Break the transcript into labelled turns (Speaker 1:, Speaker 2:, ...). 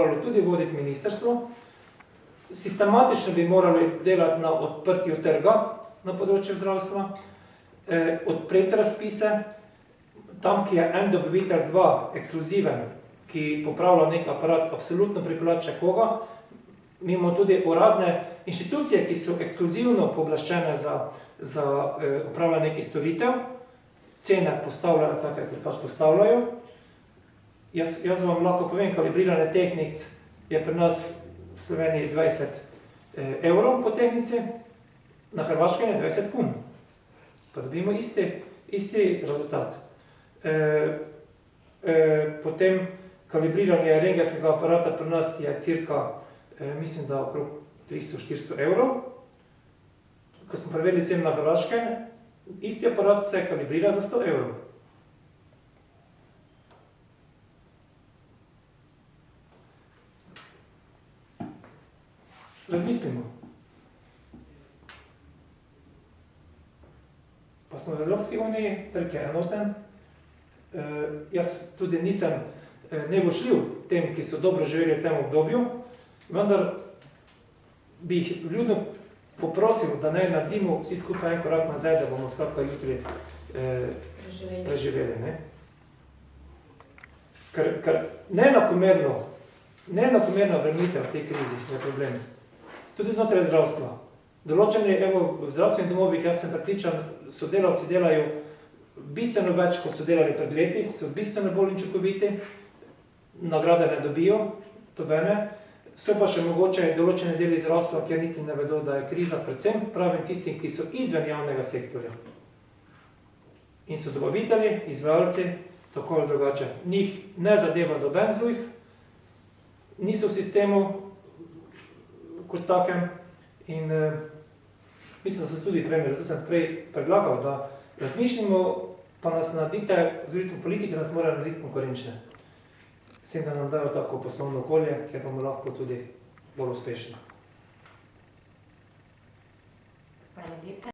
Speaker 1: moralo tudi voditi ministrstvo. Sistematično bi morali delati na odprtju trga na področju zdravstva, odpreti razpise, tam, ki je en dobavitelj, dva, ekskluziven, ki popravlja nek aparat, absolutno pripeljati še koga. Mi imamo tudi uradne inštitucije, ki so ekskluzivno pooblaščene za upravljanje nekih storitev, cene postavljajo take, kot pač postavljajo. Jaz vam lahko povem, kalibriranje tehnic je pri nas v Sloveniji 20 evrov po tehnici, na Hrvaškem je 20 kun. Pa dobimo isti rezultat. Potem kalibriranje rentgenskega aparata pri nas je cirka, mislim, da okrog 300-400 evrov. Ko smo preverili cen na Hrvaškem, isti aparat se kalibrira za 100 evrov. Razmislimo. Pa smo v Evropski uniji, trg je enoten. Jaz tudi nisem nevošljiv tem, ki so dobro živeli v tem obdobju, vendar bi jih vljudno poprosil, da ne naredimo vsi skupaj en korak nazaj, da bomo skratka jutri preživeli. Ker neenakomerna obremenitev v tej krizi je problem. Tudi znotraj zdravstva. Določeni, v zdravstvenih domovih, jaz sem prepričan, sodelavci delajo bistveno več, kot so delali pred leti, so bistveno bolj učinkoviti, nagrade ne dobijo, dobene. So pa še mogoče določene deli zdravstva, kjer niti ne vedo, da je kriza, predvsem pravim tistim, ki so izven javnega sektorja. In so dobavitelji, izvajalci, tako ali drugače. Njih ne zadeva noben ZUJF, niso v sistemu kot takem in mislim, da so tudi primeri, zato sem prej predlagal, da razmišljamo, pa nas naredite, oziroma politike nas morajo narediti konkurenčne. Vsem, da nam dajo tako poslovno okolje, kjer bomo lahko tudi bolj uspešni.
Speaker 2: Hvala lepa.